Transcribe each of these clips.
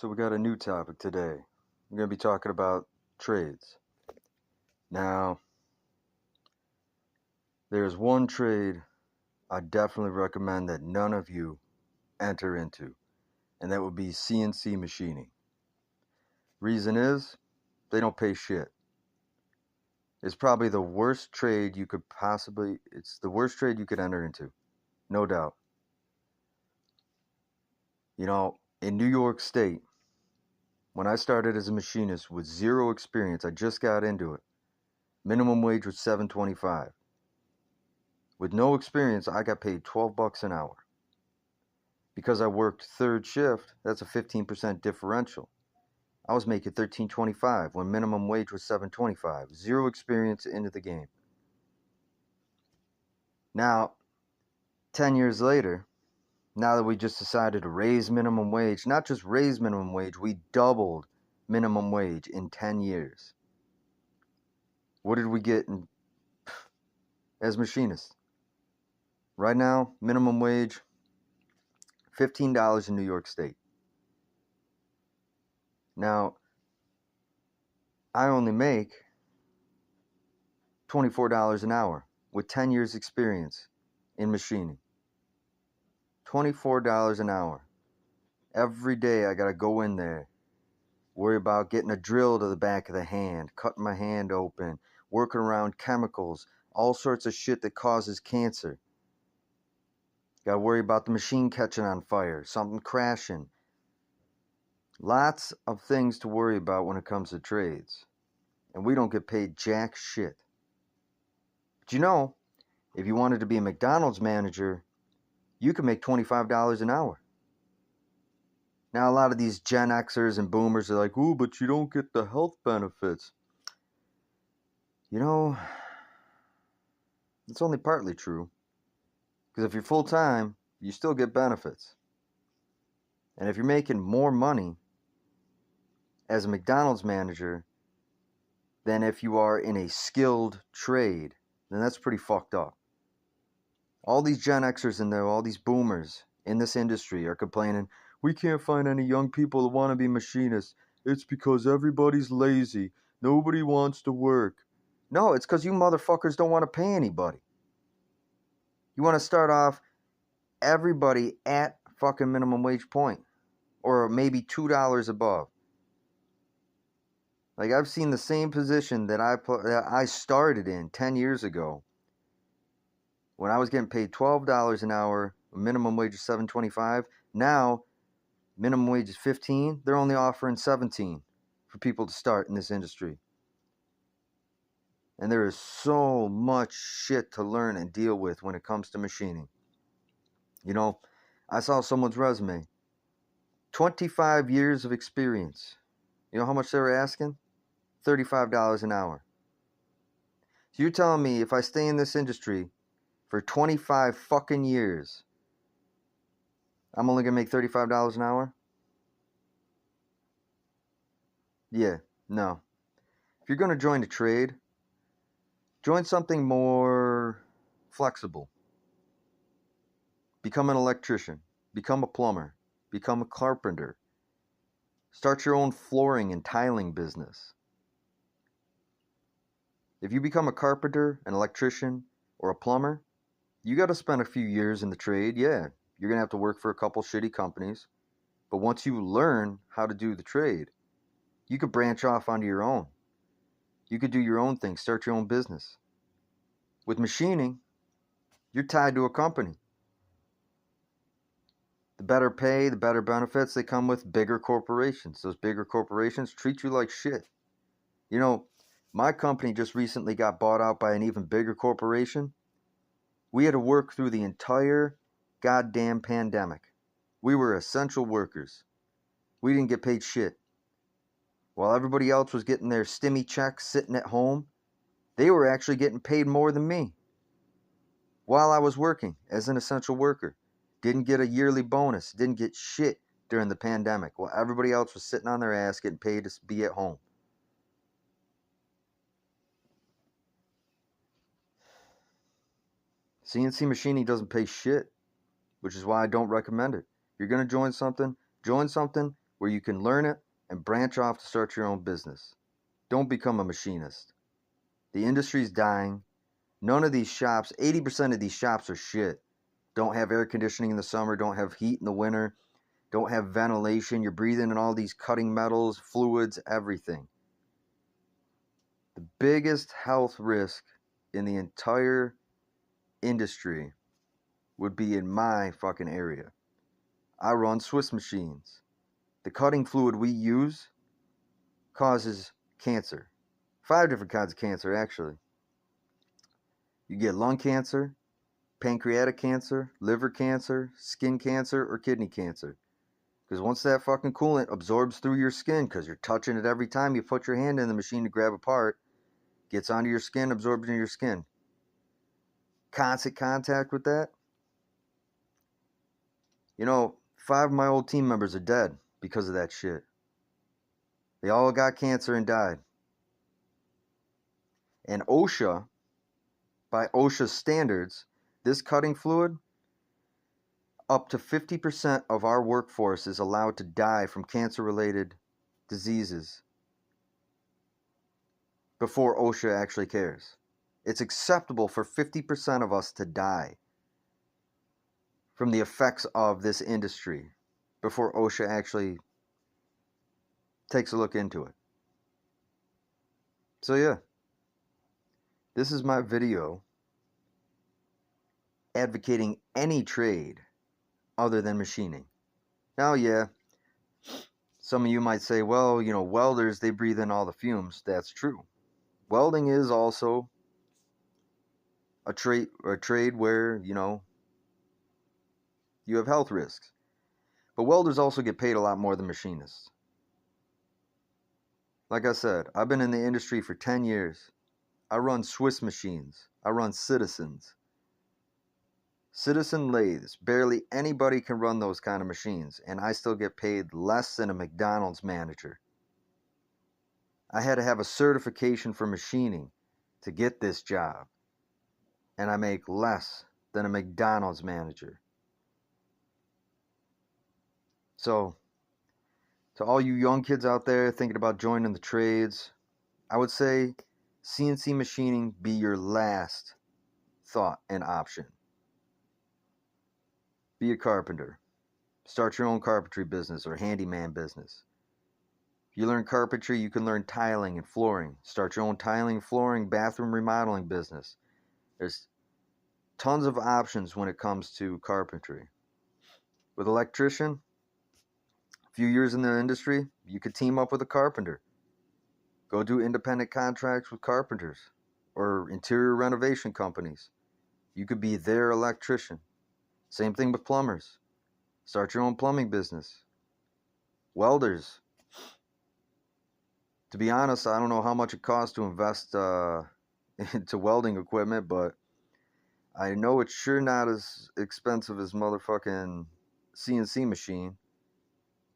So we got a new topic today. We're going to be talking about trades. Now, there's one trade I definitely recommend that none of you enter into, and that would be CNC machining. Reason is, they don't pay shit. It's probably the worst trade you could it's the worst trade you could enter into. No doubt. In New York State, when I started as a machinist with zero experience, I just got into it. Minimum wage was $7.25. With no experience, I got paid $12 an hour. Because I worked third shift, that's a 15% differential. I was making $13.25 when minimum wage was $7.25. Zero experience into the game. Now, 10 years later, now that we just decided to raise minimum wage, not just raise minimum wage, we doubled minimum wage in 10 years. What did we get as machinists? Right now, minimum wage, $15 in New York State. Now, I only make $24 an hour with 10 years experience in machining. $24 an hour. Every day I gotta go in there, worry about getting a drill to the back of the hand, cutting my hand open, working around chemicals, all sorts of shit that causes cancer. Gotta worry about the machine catching on fire, something crashing. Lots of things to worry about when it comes to trades. And we don't get paid jack shit. But if you wanted to be a McDonald's manager, you could make $25 an hour. Now, a lot of these Gen Xers and boomers are like, ooh, but you don't get the health benefits. It's only partly true. Because if you're full-time, you still get benefits. And if you're making more money as a McDonald's manager than if you are in a skilled trade, then that's pretty fucked up. All these Gen Xers in there, all these boomers in this industry are complaining, we can't find any young people that want to be machinists. It's because everybody's lazy. Nobody wants to work. No, it's because you motherfuckers don't want to pay anybody. You want to start off everybody at fucking minimum wage point. Or maybe $2 above. Like, I've seen the same position that I started in 10 years ago. When I was getting paid $12 an hour, minimum wage is $7.25. Now, minimum wage is $15. They're only offering $17 for people to start in this industry. And there is so much shit to learn and deal with when it comes to machining. I saw someone's resume. 25 years of experience. You know how much they were asking? $35 an hour. So you're telling me if I stay in this industry for 25 fucking years, I'm only going to make $35 an hour? Yeah, no. If you're going to join a trade, join something more flexible. Become an electrician. Become a plumber. Become a carpenter. Start your own flooring and tiling business. If you become a carpenter, an electrician, or a plumber, you got to spend a few years in the trade. Yeah, you're going to have to work for a couple shitty companies. But once you learn how to do the trade, you could branch off onto your own. You could do your own thing, start your own business. With machining, you're tied to a company. The better pay, the better benefits, they come with bigger corporations. Those bigger corporations treat you like shit. My company just recently got bought out by an even bigger corporation. We had to work through the entire goddamn pandemic. We were essential workers. We didn't get paid shit. While everybody else was getting their stimmy checks sitting at home, they were actually getting paid more than me. While I was working as an essential worker. Didn't get a yearly bonus. Didn't get shit during the pandemic. While everybody else was sitting on their ass getting paid to be at home. CNC machining doesn't pay shit, which is why I don't recommend it. If you're going to join something where you can learn it and branch off to start your own business. Don't become a machinist. The industry's dying. None of these shops, 80% of these shops are shit. Don't have air conditioning in the summer, don't have heat in the winter, don't have ventilation. You're breathing in all these cutting metals, fluids, everything. The biggest health risk in the entire industry would be in my fucking area. I run Swiss machines. The cutting fluid we use causes cancer. 5 different kinds of cancer, actually. You get lung cancer, pancreatic cancer, liver cancer, skin cancer, or kidney cancer. Because once that fucking coolant absorbs through your skin, because you're touching it every time you put your hand in the machine to grab a part, gets onto your skin, absorbs into your skin. Constant contact with that. 5 of my old team members are dead because of that shit. They all got cancer and died. And OSHA, by OSHA standards, this cutting fluid, up to 50% of our workforce is allowed to die from cancer-related diseases before OSHA actually cares. It's acceptable for 50% of us to die from the effects of this industry before OSHA actually takes a look into it. So yeah, this is my video advocating any trade other than machining. Now, yeah, some of you might say, well, welders, they breathe in all the fumes. That's true. Welding is also a trade where, you have health risks. But welders also get paid a lot more than machinists. Like I said, I've been in the industry for 10 years. I run Swiss machines. I run Citizens. Citizen lathes. Barely anybody can run those kind of machines, and I still get paid less than a McDonald's manager. I had to have a certification for machining to get this job, and I make less than a McDonald's manager. So, to all you young kids out there thinking about joining the trades, I would say CNC machining be your last thought and option. Be a carpenter. Start your own carpentry business or handyman business. If you learn carpentry, you can learn tiling and flooring. Start your own tiling, flooring, bathroom remodeling business. There's tons of options when it comes to carpentry. With electrician, a few years in the industry, you could team up with a carpenter. Go do independent contracts with carpenters or interior renovation companies. You could be their electrician. Same thing with plumbers. Start your own plumbing business. Welders. To be honest, I don't know how much it costs to invest into welding equipment, but I know it's sure not as expensive as motherfucking CNC machine,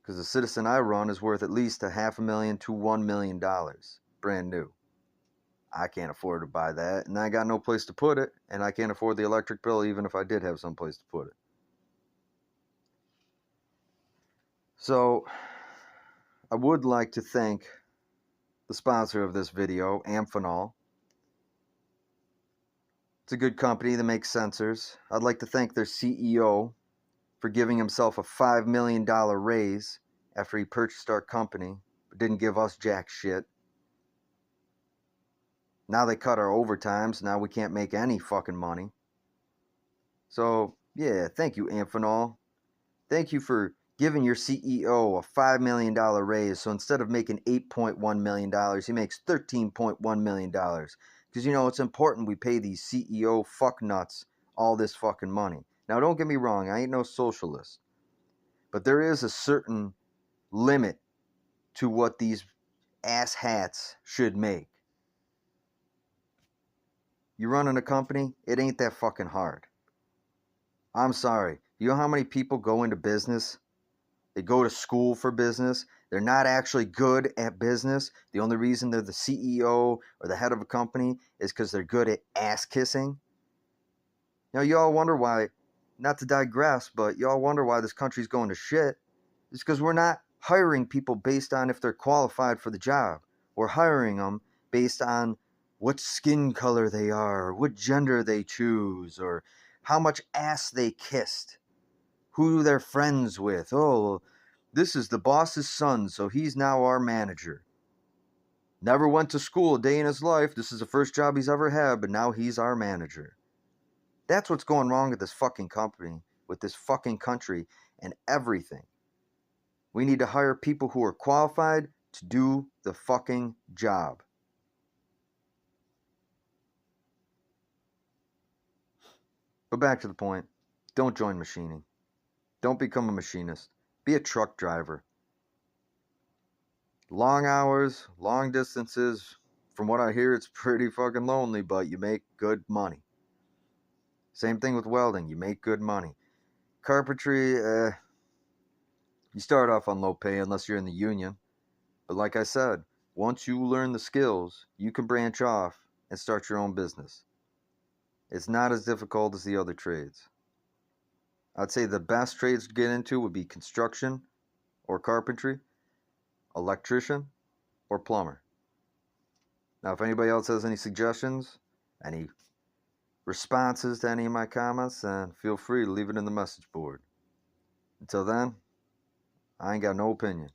because the Citizen I run is worth at least $500,000 to $1 million, brand new. I can't afford to buy that, and I got no place to put it, and I can't afford the electric bill even if I did have some place to put it. So, I would like to thank the sponsor of this video, Amphenol. It's a good company that makes sensors. I'd like to thank their CEO for giving himself a $5 million raise after he purchased our company, but didn't give us jack shit. Now they cut our overtimes. Now we can't make any fucking money. So, yeah, thank you, Amphenol. Thank you for giving your CEO a $5 million raise. So instead of making $8.1 million, he makes $13.1 million. Because, it's important we pay these CEO fucknuts all this fucking money. Now, don't get me wrong. I ain't no socialist. But there is a certain limit to what these asshats should make. You running a company, it ain't that fucking hard. I'm sorry. You know how many people go into business? They go to school for business. They're not actually good at business. The only reason they're the CEO or the head of a company is because they're good at ass kissing. You all wonder why, not to digress, but you all wonder why this country's going to shit. It's because we're not hiring people based on if they're qualified for the job, or hiring them based on what skin color they are, or what gender they choose, or how much ass they kissed, who they're friends with. Oh, this is the boss's son, so he's now our manager. Never went to school a day in his life. This is the first job he's ever had, but now he's our manager. That's what's going wrong with this fucking company, with this fucking country, and everything. We need to hire people who are qualified to do the fucking job. But back to the point. Don't join machining. Don't become a machinist. Be a truck driver. Long hours, long distances. From what I hear, it's pretty fucking lonely, but you make good money. Same thing with welding. You make good money. Carpentry, you start off on low pay unless you're in the union. But like I said, once you learn the skills, you can branch off and start your own business. It's not as difficult as the other trades. I'd say the best trades to get into would be construction or carpentry, electrician, or plumber. Now, if anybody else has any suggestions, any responses to any of my comments, then feel free to leave it in the message board. Until then, I ain't got no opinion.